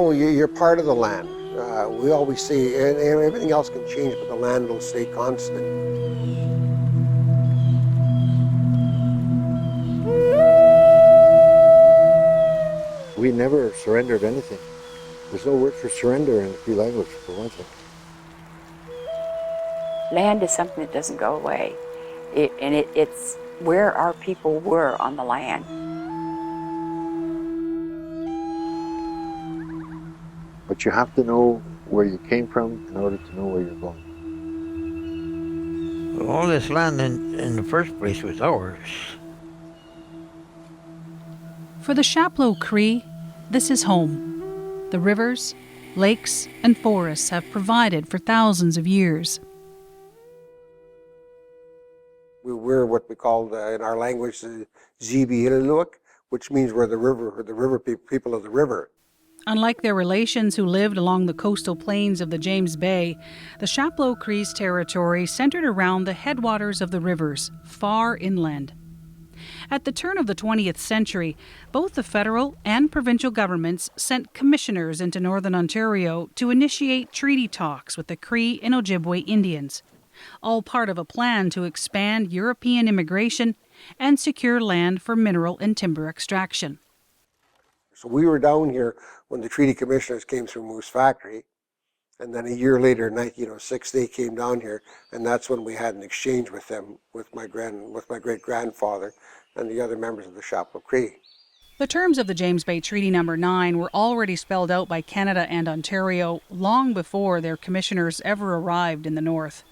No, you're part of the land. We always say everything else can change, but the land will stay constant. We never surrendered anything. There's no word for surrender in the Cree language, for one thing. Land is something that doesn't go away. It's where our people were on the land. But you have to know where you came from in order to know where you're going. Well, all this land in the first place was ours. For the Chapleau Cree, this is home. The rivers, lakes, and forests have provided for thousands of years. We're what we call in our language the Zibi-Ililuk, which means we're the river people of the river. Unlike their relations who lived along the coastal plains of the James Bay, the Chapleau Cree's territory centered around the headwaters of the rivers, far inland. At the turn of the 20th century, both the federal and provincial governments sent commissioners into northern Ontario to initiate treaty talks with the Cree and Ojibwe Indians, all part of a plan to expand European immigration and secure land for mineral and timber extraction. So we were down here when the treaty commissioners came through Moose Factory, and then a year later, in 1906, they came down here, and that's when we had an exchange with them, with my great-grandfather and the other members of the Chapleau Cree. The terms of the James Bay Treaty No. 9 were already spelled out by Canada and Ontario long before their commissioners ever arrived in the north.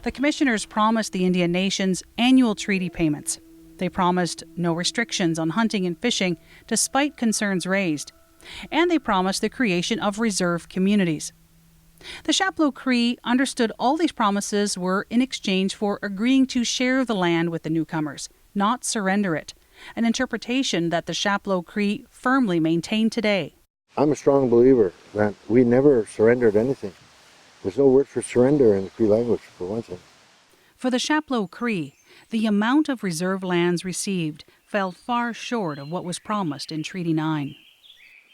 The commissioners promised the Indian nations annual treaty payments. They promised no restrictions on hunting and fishing, despite concerns raised. And they promised the creation of reserve communities. The Chapleau Cree understood all these promises were in exchange for agreeing to share the land with the newcomers, not surrender it, an interpretation that the Chapleau Cree firmly maintain today. I'm a strong believer that we never surrendered anything. There's no word for surrender in the Cree language, for one thing. For the Chapleau Cree, the amount of reserve lands received fell far short of what was promised in Treaty 9.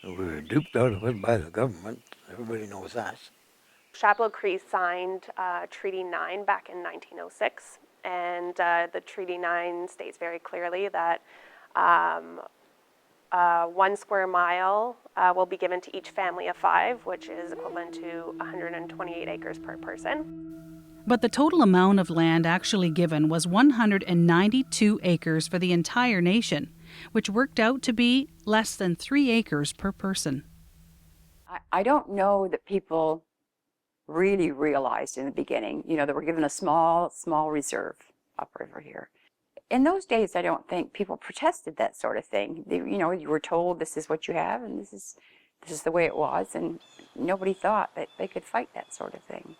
We were duped out of it by the government. Everybody knows that. Chapleau Cree signed Treaty 9 back in 1906, and the Treaty 9 states very clearly that 1 square mile will be given to each family of 5, which is equivalent to 128 acres per person. But the total amount of land actually given was 192 acres for the entire nation, which worked out to be less than 3 acres per person. I don't know that people really realized in the beginning, they were given a small reserve upriver here. In those days, I don't think people protested that sort of thing. You were told this is what you have and this is the way it was, and nobody thought that they could fight that sort of thing.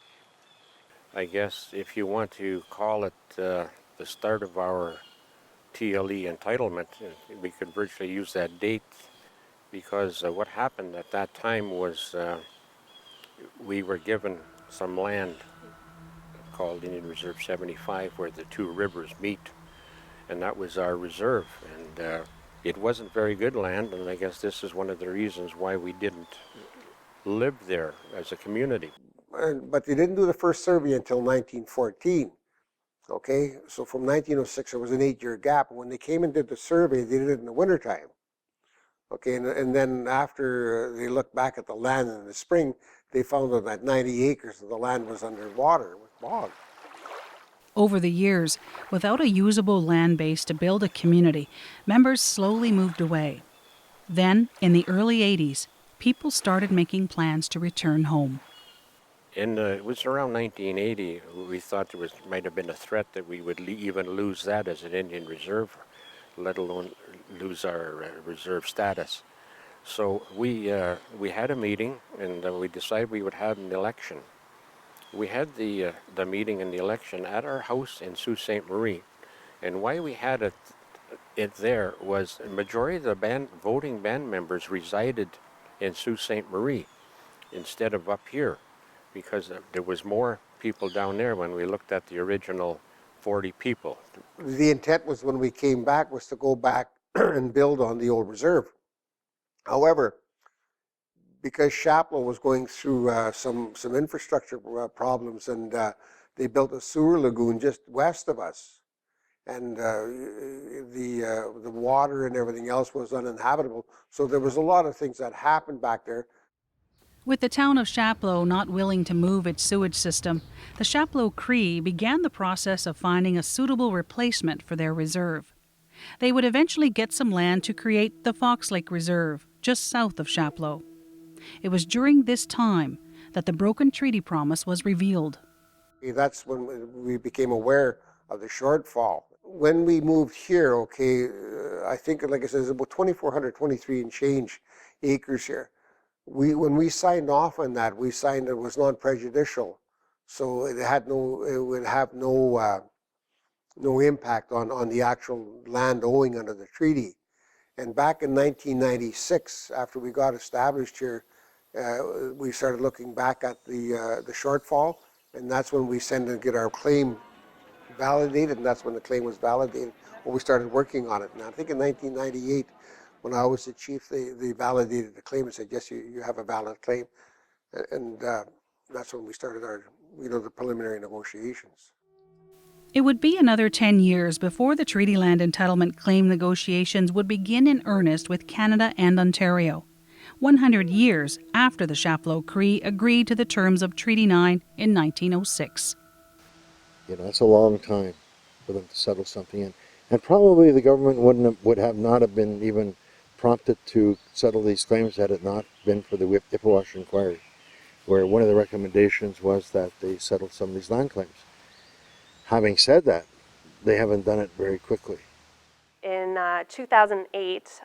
I guess if you want to call it the start of our TLE entitlement, we could virtually use that date, because what happened at that time was we were given some land called Indian Reserve 75 where the two rivers meet, and that was our reserve, and it wasn't very good land, and I guess this is one of the reasons why we didn't live there as a community. But they didn't do the first survey until 1914. Okay, so from 1906 there was an 8-year gap. When they came and did the survey, they did it in the wintertime. Okay, and then after they looked back at the land in the spring, they found that 90 acres of the land was underwater with bog. Over the years, without a usable land base to build a community, members slowly moved away. Then, in the early 80s, people started making plans to return home. It was around 1980, we thought there might have been a threat that we would even lose that as an Indian reserve, let alone lose our reserve status. So we had a meeting, and we decided we would have an election. We had the meeting and the election at our house in Sault Ste. Marie, and why we had it there was the majority of the voting band members resided in Sault Ste. Marie instead of up here, because there was more people down there when we looked at the original 40 people. The intent was, when we came back, was to go back and build on the old reserve. However, because Chapleau was going through some infrastructure problems, and they built a sewer lagoon just west of us, and the water and everything else was uninhabitable. So there was a lot of things that happened back there. With the town of Chapleau not willing to move its sewage system, the Chapleau Cree began the process of finding a suitable replacement for their reserve. They would eventually get some land to create the Fox Lake Reserve, just south of Chapleau. It was during this time that the broken treaty promise was revealed. That's when we became aware of the shortfall. When we moved here, I think, like I said, it's about 2,423 and change acres here. When we signed off on that, we signed it was non-prejudicial, so it would have no impact on the actual land owing under the treaty. And back in 1996, after we got established here, we started looking back at the shortfall, and that's when we sent and get our claim validated, and that's when the claim was validated when we started working on it. And I think in 1998, when I was the chief, they validated the claim and said, yes, you have a valid claim. And that's when we started our, the preliminary negotiations. It would be another 10 years before the treaty land entitlement claim negotiations would begin in earnest with Canada and Ontario. 100 years after the Chapleau Cree agreed to the terms of Treaty 9 in 1906. That's a long time for them to settle something in. And probably the government would not have been even prompted to settle these claims had it not been for the Ipperwash inquiry, where one of the recommendations was that they settle some of these land claims. Having said that, they haven't done it very quickly. In 2008,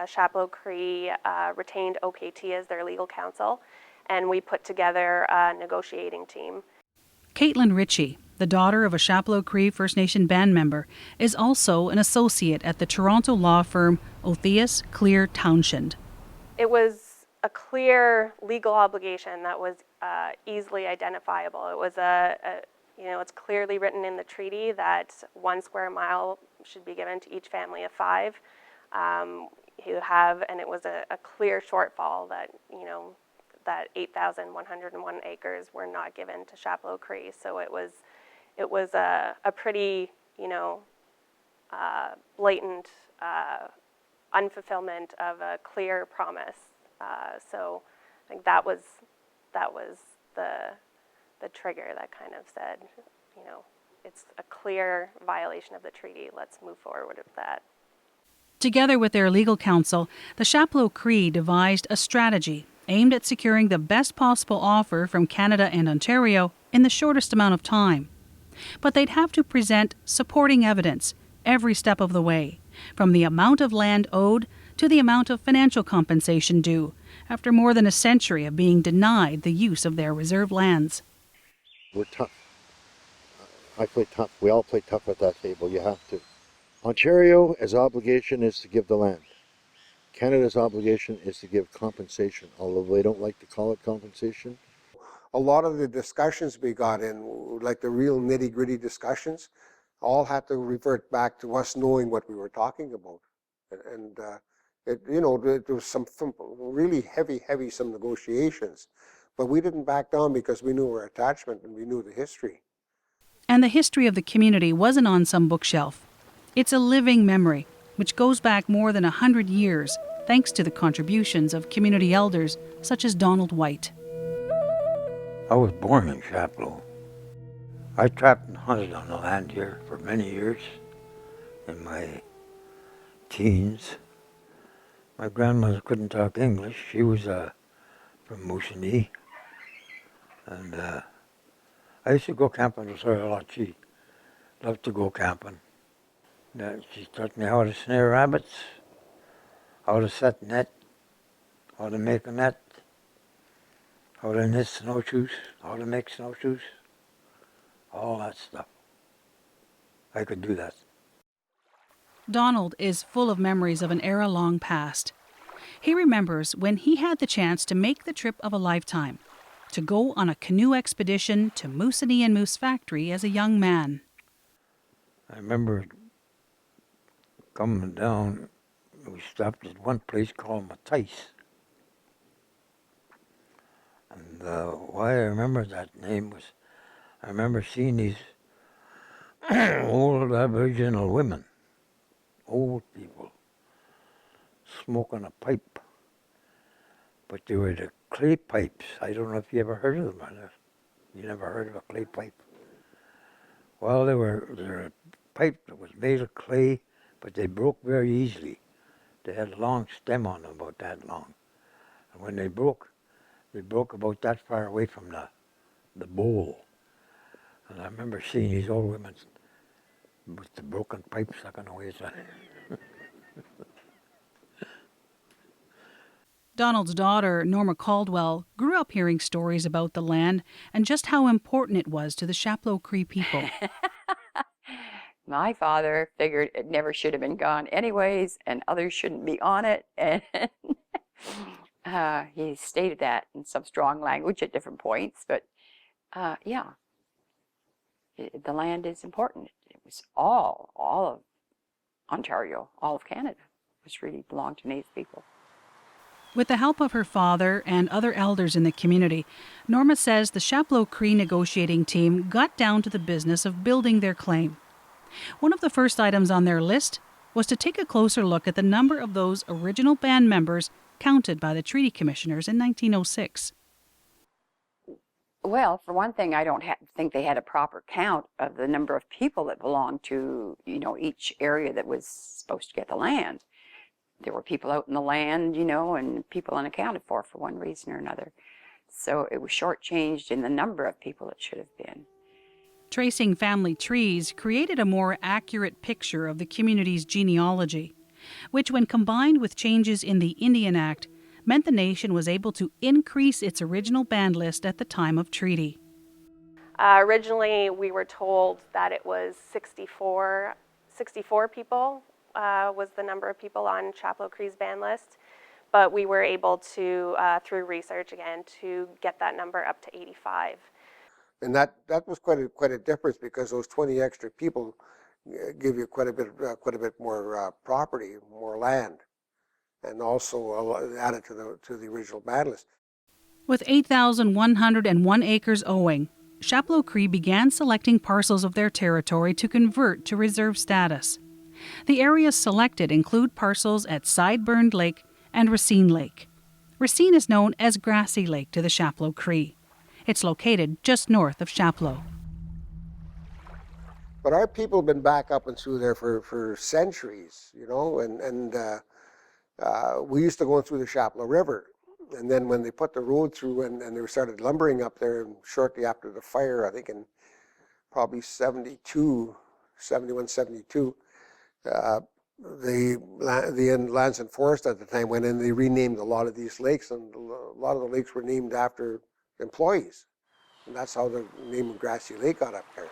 Chapleau Cree retained OKT as their legal counsel, and we put together a negotiating team. Caitlin Ritchie, the daughter of a Chapleau Cree First Nation band member, is also an associate at the Toronto law firm Otheus Clear Townshend. It was a clear legal obligation that was easily identifiable. It was it's clearly written in the treaty that 1 square mile should be given to each family of 5. And it was a clear shortfall that, that 8,101 acres were not given to Chapleau Cree. So it was a pretty, blatant unfulfillment of a clear promise. So I think that was the trigger that kind of said, it's a clear violation of the treaty. Let's move forward with that. Together with their legal counsel, the Chapleau Cree devised a strategy aimed at securing the best possible offer from Canada and Ontario in the shortest amount of time. But they'd have to present supporting evidence every step of the way, from the amount of land owed to the amount of financial compensation due, after more than a century of being denied the use of their reserve lands. We're tough. I play tough. We all play tough at that table. You have to. Ontario's obligation is to give the land. Canada's obligation is to give compensation, although they don't like to call it compensation. A lot of the discussions we got in, like the real nitty-gritty discussions, all had to revert back to us knowing what we were talking about. And there was some really heavy some negotiations, but we didn't back down because we knew our attachment and we knew the history. And the history of the community wasn't on some bookshelf. It's a living memory, which goes back more than 100 years, thanks to the contributions of community elders such as Donald White. I was born in Chapleau. I trapped and hunted on the land here for many years in my teens. My grandmother couldn't talk English. She was from Moosonee. And I used to go camping with her a lot. She loved to go camping. She taught me how to snare rabbits, how to set net, how to make a net, how to knit snowshoes, how to make snowshoes, all that stuff. I could do that. Donald is full of memories of an era long past. He remembers when he had the chance to make the trip of a lifetime, to go on a canoe expedition to Moosonee and Moose Factory as a young man. I remember coming down, we stopped at one place called Matisse. And why I remember that name was, I remember seeing these old Aboriginal women, old people, smoking a pipe. But they were the clay pipes. I don't know if you ever heard of them. You never heard of a clay pipe? Well, they were a pipe that was made of clay, but they broke very easily. They had a long stem on them, about that long. And when they broke about that far away from the bowl. And I remember seeing these old women with the broken pipe sucking away. Donald's daughter, Norma Caldwell, grew up hearing stories about the land and just how important it was to the Chapleau Cree people. My father figured it never should have been gone anyways, and others shouldn't be on it. And he stated that in some strong language at different points. But yeah, the land is important. It was all of Ontario, all of Canada, which really belonged to Native people. With the help of her father and other elders in the community, Norma says the Chapleau Cree negotiating team got down to the business of building their claim. One of the first items on their list was to take a closer look at the number of those original band members counted by the Treaty Commissioners in 1906. Well, for one thing, I don't think they had a proper count of the number of people that belonged to, each area that was supposed to get the land. There were people out in the land, and people unaccounted for one reason or another. So it was shortchanged in the number of people it should have been. Tracing family trees created a more accurate picture of the community's genealogy, which, when combined with changes in the Indian Act, meant the nation was able to increase its original band list at the time of treaty. Originally, we were told that it was 64 people was the number of people on Chapleau Cree's band list, but we were able to, through research again, to get that number up to 85. And that was quite a difference, because those 20 extra people give you quite a bit more property, more land, and also added to the original band list. With 8,101 acres owing, Chapleau Cree began selecting parcels of their territory to convert to reserve status. The areas selected include parcels at Sideburned Lake and Racine Lake. Racine is known as Grassy Lake to the Chapleau Cree. It's located just north of Chapleau. But our people have been back up and through there for centuries, and we used to go through the Chapleau River. And then when they put the road through and they started lumbering up there, and shortly after the fire, I think in probably 71, 72, the Lands and Forest at the time went in, they renamed a lot of these lakes, and a lot of the lakes were named after employees. And that's how the name of Grassy Lake got up there.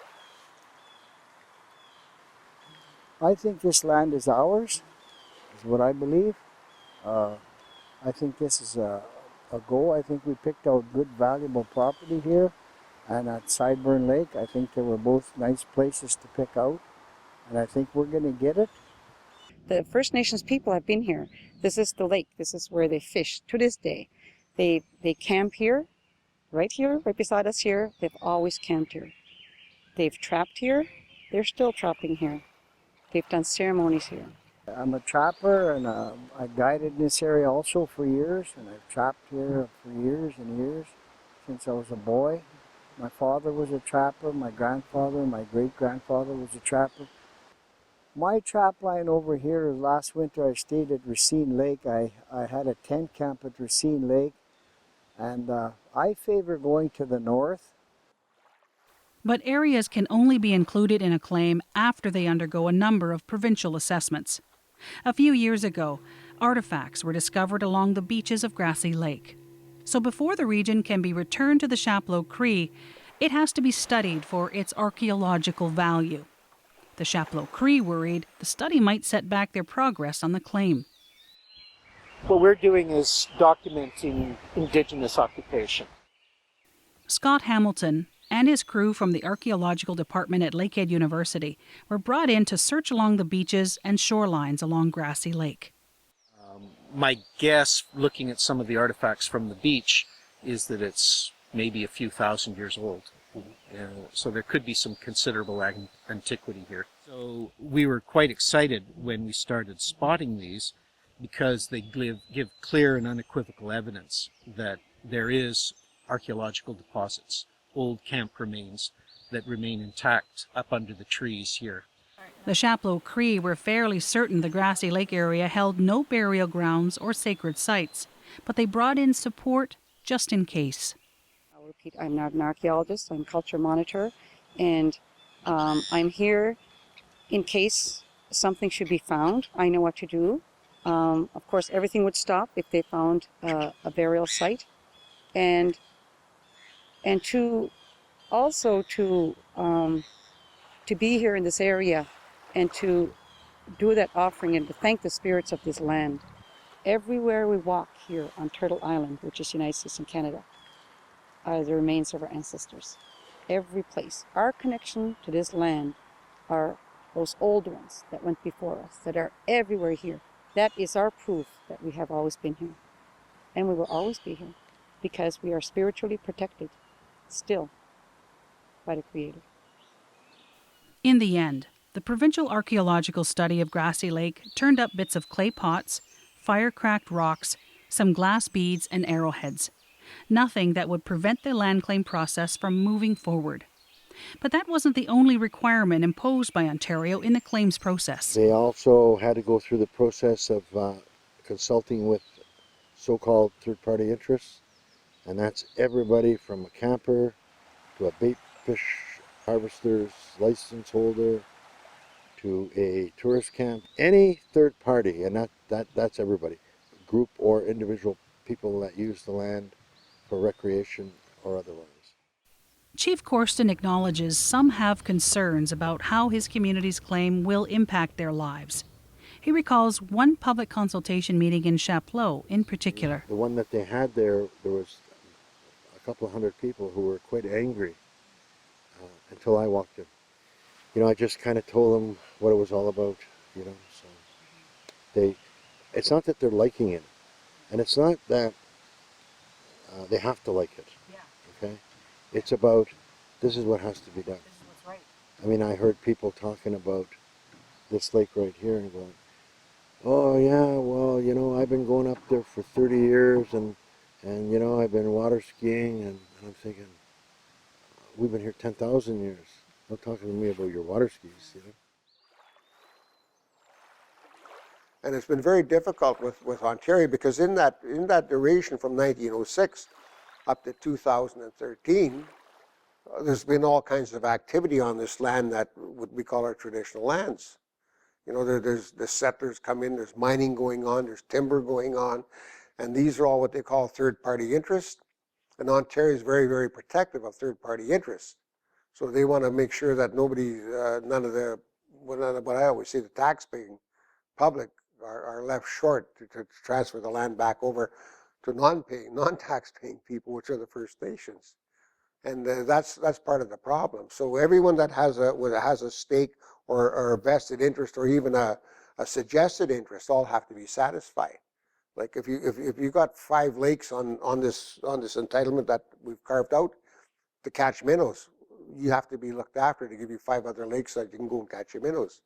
I think this land is ours, is what I believe. I think this is a go. I think we picked out good, valuable property here. And at Sideburn Lake, I think they were both nice places to pick out. And I think we're going to get it. The First Nations people have been here. This is the lake. This is where they fish to this day. They camp here, right beside us here. They've always camped here. They've trapped here. They're still trapping here. They've done ceremonies here. I'm a trapper, and I guided in this area also for years, and I've trapped here for years and years since I was a boy. My father was a trapper, my grandfather, my great-grandfather was a trapper. My trap line over here, last winter I stayed at Racine Lake. I had a tent camp at Racine Lake, and I favor going to the north. But areas can only be included in a claim after they undergo a number of provincial assessments. A few years ago, artifacts were discovered along the beaches of Grassy Lake. So before the region can be returned to the Chapleau Cree, it has to be studied for its archaeological value. The Chapleau Cree worried the study might set back their progress on the claim. What we're doing is documenting Indigenous occupation. Scott Hamilton and his crew from the archaeological department at Lakehead University were brought in to search along the beaches and shorelines along Grassy Lake. My guess, looking at some of the artifacts from the beach, is that it's maybe a few thousand years old. So there could be some considerable antiquity here. So we were quite excited when we started spotting these because they give clear and unequivocal evidence that there is archaeological deposits, old camp remains that remain intact up under the trees here. The Chapleau Cree were fairly certain the grassy lake area held no burial grounds or sacred sites, but they brought in support just in case. I'll repeat, I'm not an archaeologist, I'm a culture monitor, and I'm here in case something should be found. I know what to do. Of course, everything would stop if they found a burial site, and to also to be here in this area and to do that offering and to thank the spirits of this land. Everywhere we walk here on Turtle Island, which is United States and Canada, are the remains of our ancestors. Every place. Our connection to this land are those old ones that went before us, that are everywhere here. That is our proof that we have always been here. And we will always be here because we are spiritually protected still by the Creator. In the end, the provincial archaeological study of Grassy Lake turned up bits of clay pots, fire-cracked rocks, some glass beads and arrowheads. Nothing that would prevent the land claim process from moving forward. But that wasn't the only requirement imposed by Ontario in the claims process. They also had to go through the process of consulting with so-called third-party interests, and that's everybody from a camper to a bait fish harvester's license holder to a tourist camp. Any third party, and that's everybody, group or individual people that use the land for recreation or otherwise. Chief Corsten acknowledges some have concerns about how his community's claim will impact their lives. He recalls one public consultation meeting in Chapleau in particular. The one that they had there was a couple of hundred people who were quite angry until I walked in. You know, I just kind of told them what it was all about, you know. So it's not that they're liking it, and it's not that they have to like it. Okay? It's about, this is what has to be done. This is what's right. I mean, I heard people talking about this lake right here and going, oh yeah, well, you know, I've been going up there for 30 years and you know, I've been water skiing, and I'm thinking, we've been here 10,000 years. Don't talk to me about your water skis, you know. And it's been very difficult with Ontario because in that duration from 1906 up to 2013, there's been all kinds of activity on this land that what we call our traditional lands. You know, there's the settlers come in, there's mining going on, there's timber going on, and these are all what they call third-party interests. And Ontario is very, very protective of third-party interests. So they want to make sure that nobody, none of the, what I always say, the tax-paying public are left short to transfer the land back over to non-tax-paying people, which are the First Nations. And that's part of the problem. So everyone that has a stake or a vested interest or even a suggested interest all have to be satisfied. Like if you got 5 lakes on this entitlement that we've carved out to catch minnows, you have to be looked after to give you 5 other lakes that you can go and catch your minnows.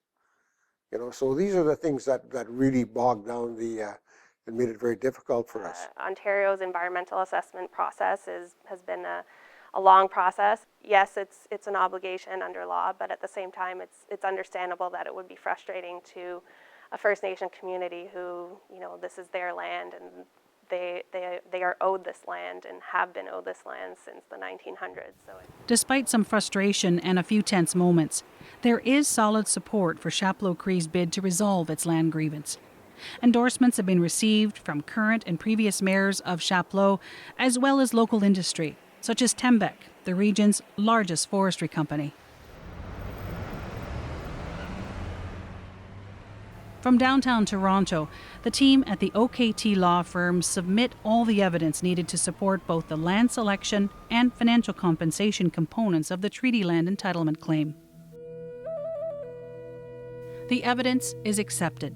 You know, so these are the things that really bogged down and made it very difficult for us. Ontario's environmental assessment process has been a long process. Yes, it's an obligation under law, but at the same time, it's understandable that it would be frustrating to a First Nation community who, you know, this is their land and they are owed this land and have been owed this land since the 1900s. So Despite some frustration and a few tense moments, there is solid support for Chapleau Cree's bid to resolve its land grievance. Endorsements have been received from current and previous mayors of Chapleau, as well as local industry, such as Tembec, the region's largest forestry company. From downtown Toronto, the team at the OKT law firm submit all the evidence needed to support both the land selection and financial compensation components of the treaty land entitlement claim. The evidence is accepted.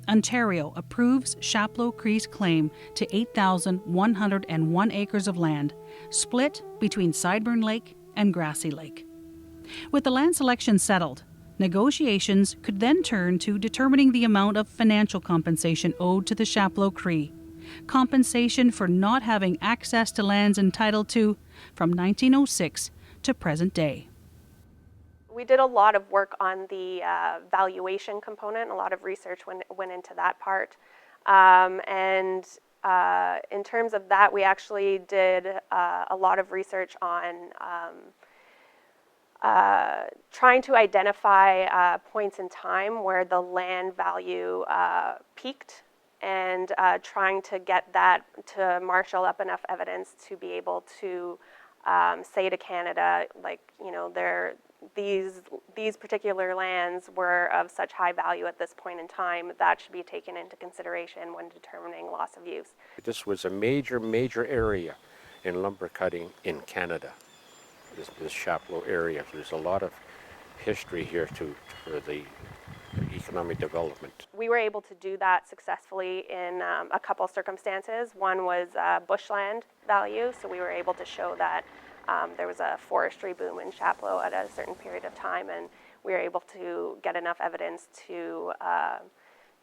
Ontario approves Chapleau Cree's claim to 8,101 acres of land, split between Sideburn Lake and Grassy Lake. With the land selection settled, negotiations could then turn to determining the amount of financial compensation owed to the Chapleau Cree, compensation for not having access to lands entitled to from 1906 to present day. We did a lot of work on the valuation component. A lot of research went into that part. In terms of that, we actually did a lot of research on trying to identify points in time where the land value peaked, and trying to get that, to marshal up enough evidence to be able to say to Canada, like, you know, these particular lands were of such high value at this point in time, that should be taken into consideration when determining loss of use. This was a major area in lumber cutting in Canada, this Chapleau area. There's a lot of history here for the economic development. We were able to do that successfully in a couple circumstances. One was bushland value, so we were able to show that there was a forestry boom in Chapleau at a certain period of time, and we were able to get enough evidence to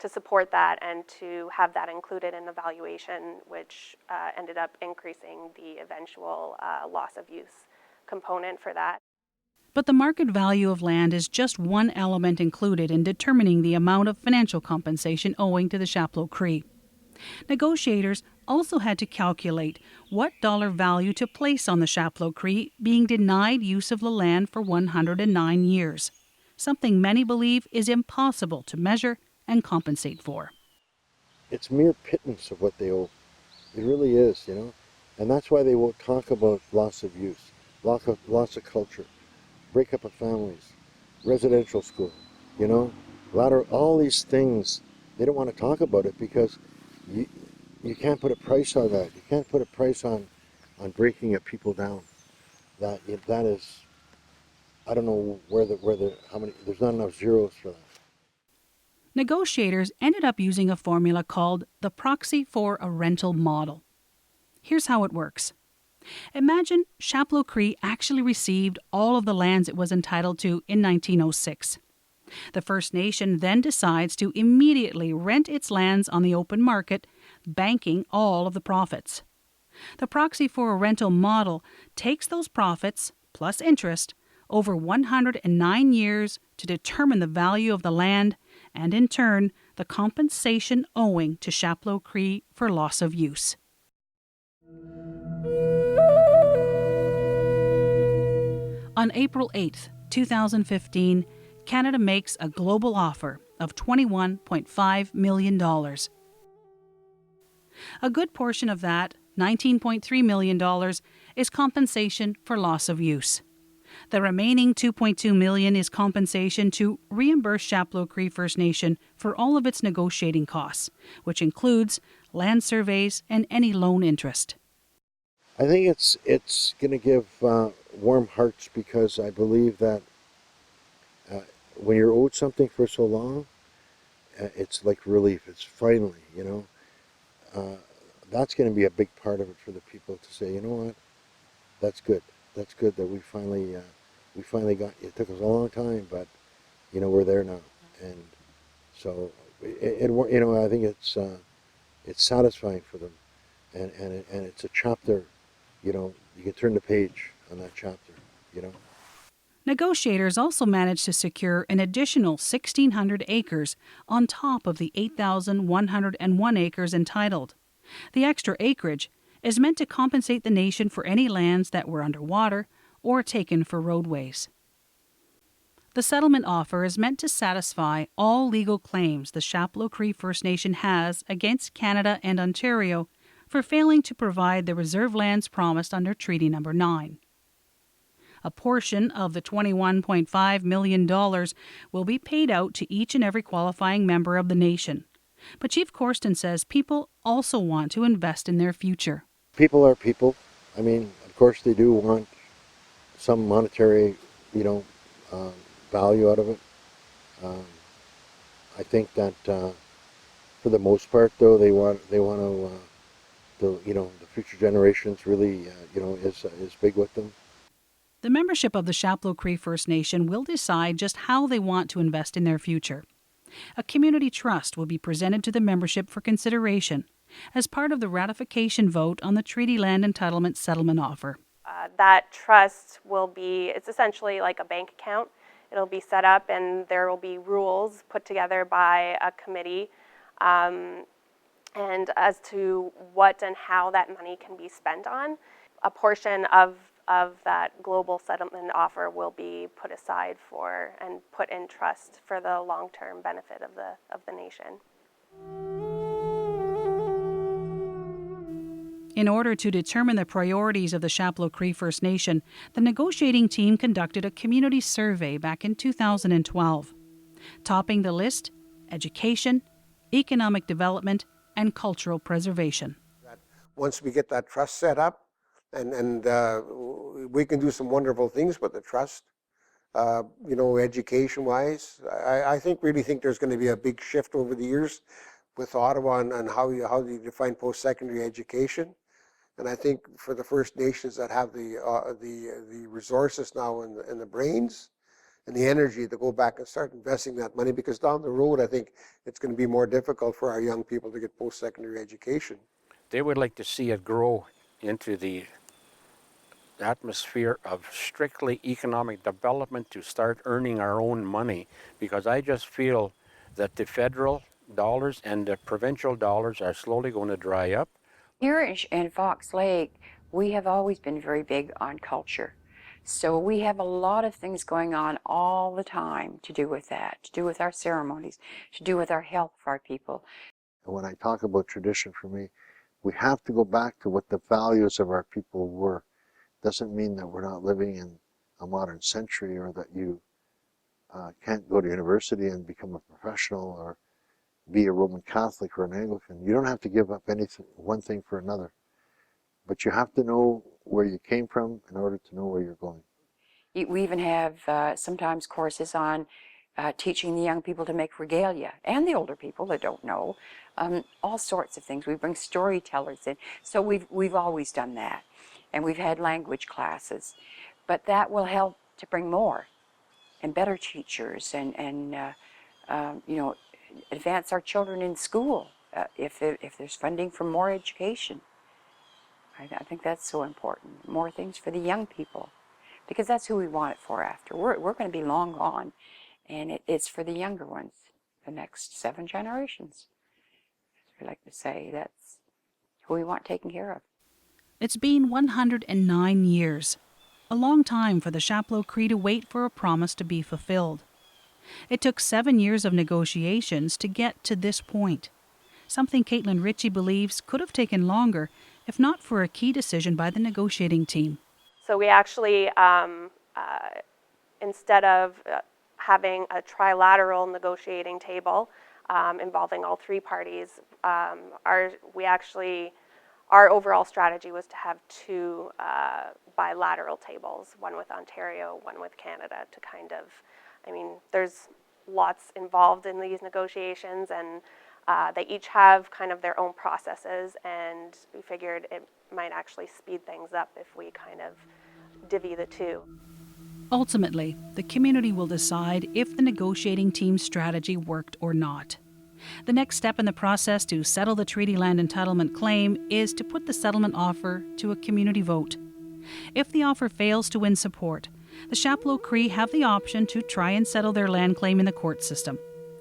support that and to have that included in the valuation, which ended up increasing the eventual loss of use component for that. But the market value of land is just one element included in determining the amount of financial compensation owing to the Chapleau Cree. Negotiators also had to calculate what dollar value to place on the Chapleau Cree being denied use of the land for 109 years, something many believe is impossible to measure and compensate for. It's mere pittance of what they owe. It really is, you know. And that's why they won't talk about loss of use, loss of culture, breakup of families, residential school, you know, all these things. They don't want to talk about it because you can't put a price on that. You can't put a price on breaking of people down. That is, I don't know how many. There's not enough zeros for that. Negotiators ended up using a formula called the proxy for a rental model. Here's how it works. Imagine Chapleau Cree actually received all of the lands it was entitled to in 1906. The First Nation then decides to immediately rent its lands on the open market, banking all of the profits. The proxy for a rental model takes those profits, plus interest, over 109 years to determine the value of the land and, in turn, the compensation owing to Chapleau Cree for loss of use. On April 8, 2015, Canada makes a global offer of $21.5 million. A good portion of that, $19.3 million, is compensation for loss of use. The remaining $2.2 million is compensation to reimburse Chapleau Cree First Nation for all of its negotiating costs, which includes land surveys and any loan interest. I think it's going to give warm hearts, because I believe that when you're owed something for so long, it's like relief. It's finally, you know, that's going to be a big part of it for the people to say, you know what, that's good. That's good that we finally got. It took us a long time, but you know, we're there now, and so you know, I think it's satisfying for them, and it's a chapter. You know, you can turn the page on that chapter, you know. Negotiators also managed to secure an additional 1,600 acres on top of the 8,101 acres entitled. The extra acreage is meant to compensate the nation for any lands that were underwater or taken for roadways. The settlement offer is meant to satisfy all legal claims the Chapleau Cree First Nation has against Canada and Ontario for failing to provide the reserve lands promised under Treaty Number 9. A portion of the $21.5 million will be paid out to each and every qualifying member of the nation. But Chief Corsten says people also want to invest in their future. People are people. I mean, of course they do want some monetary, you know, value out of it. I think that for the most part, though, they want to, the future generations really, is big with them. The membership of the Chapleau Cree First Nation will decide just how they want to invest in their future. A community trust will be presented to the membership for consideration as part of the ratification vote on the Treaty Land Entitlement Settlement Offer. That trust will be, it's essentially like a bank account. It'll be set up and there will be rules put together by a committee and as to what and how that money can be spent on. A portion of that global settlement offer will be put aside for and put in trust for the long-term benefit of the nation. In order to determine the priorities of the Chapleau Cree First Nation, the negotiating team conducted a community survey back in 2012. Topping the list, education, economic development, and cultural preservation. Once we get that trust set up, and we can do some wonderful things with the trust, education-wise. I really think there's going to be a big shift over the years with Ottawa on how you define post-secondary education. And I think for the First Nations that have the resources now and the brains and the energy to go back and start investing that money, because down the road, I think it's going to be more difficult for our young people to get post-secondary education. They would like to see it grow into the atmosphere of strictly economic development to start earning our own money, because I just feel that the federal dollars and the provincial dollars are slowly going to dry up. Here in Fox Lake, we have always been very big on culture. So we have a lot of things going on all the time to do with that, to do with our ceremonies, to do with our health of our people. And when I talk about tradition, for me, we have to go back to what the values of our people were. Doesn't mean that we're not living in a modern century, or that you can't go to university and become a professional or be a Roman Catholic or an Anglican. You don't have to give up anything, one thing for another. But you have to know where you came from in order to know where you're going. We even have sometimes courses on teaching the young people to make regalia, and the older people that don't know, all sorts of things. We bring storytellers in. So we've always done that. And we've had language classes. But that will help to bring more and better teachers and advance our children in school if there's funding for more education. I think that's so important. More things for the young people, because that's who we want it for after. We're going to be long gone, and it's for the younger ones, the next 7 generations. As we like to say, that's who we want taken care of. It's been 109 years, a long time for the Chapleau Cree to wait for a promise to be fulfilled. It took 7 years of negotiations to get to this point, something Caitlin Ritchie believes could have taken longer if not for a key decision by the negotiating team. So we actually, instead of having a trilateral negotiating table involving all 3 parties, our overall strategy was to have 2 bilateral tables, one with Ontario, one with Canada, to kind of, there's lots involved in these negotiations, and they each have kind of their own processes, and we figured it might actually speed things up if we kind of divvy the 2. Ultimately, the community will decide if the negotiating team's strategy worked or not. The next step in the process to settle the treaty land entitlement claim is to put the settlement offer to a community vote. If the offer fails to win support, the Chapleau Cree have the option to try and settle their land claim in the court system.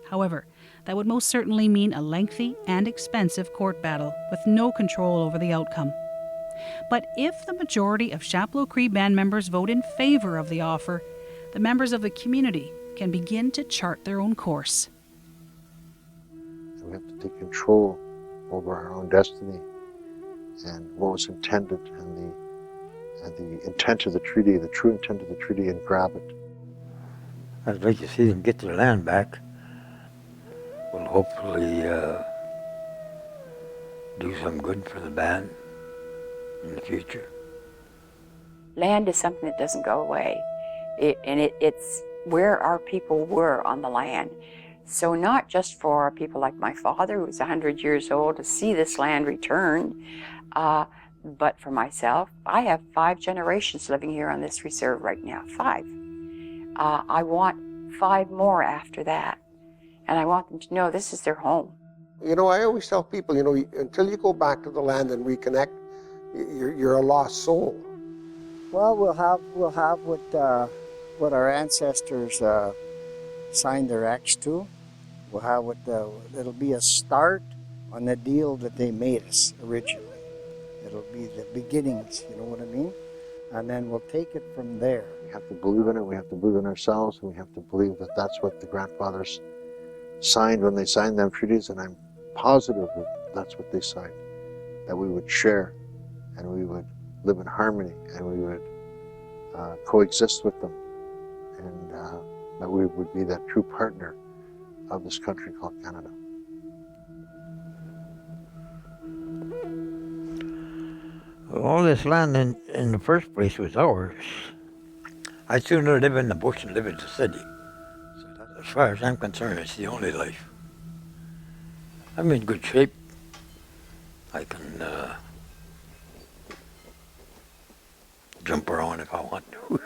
However, that would most certainly mean a lengthy and expensive court battle with no control over the outcome. But if the majority of Chapleau Cree band members vote in favor of the offer, the members of the community can begin to chart their own course. We have to take control over our own destiny and what was intended, and the intent of the treaty, the true intent of the treaty, and grab it. I'd like to see them get their land back. Will hopefully do some good for the band in the future. Land is something that doesn't go away. It's where our people were on the land. So not just for people like my father, who's 100 years old, to see this land returned, but for myself. I have 5 generations living here on this reserve right now, 5. I want 5 more after that, and I want them to know this is their home. You know, I always tell people, you know, until you go back to the land and reconnect, you're a lost soul. Well, we'll have what our ancestors signed their acts to. We'll have it'll be a start on the deal that they made us originally. It'll be the beginnings, you know what I mean? And then we'll take it from there. We have to believe in it, we have to believe in ourselves, and we have to believe that that's what the grandfathers signed when they signed them treaties, and I'm positive that that's what they signed, that we would share, and we would live in harmony, and we would coexist with them, and that we would be that true partner of this country called Canada. All this land in the first place was ours. I'd sooner live in the bush than live in the city. So that, as far as I'm concerned, it's the only life. I'm in good shape. I can jump around if I want to.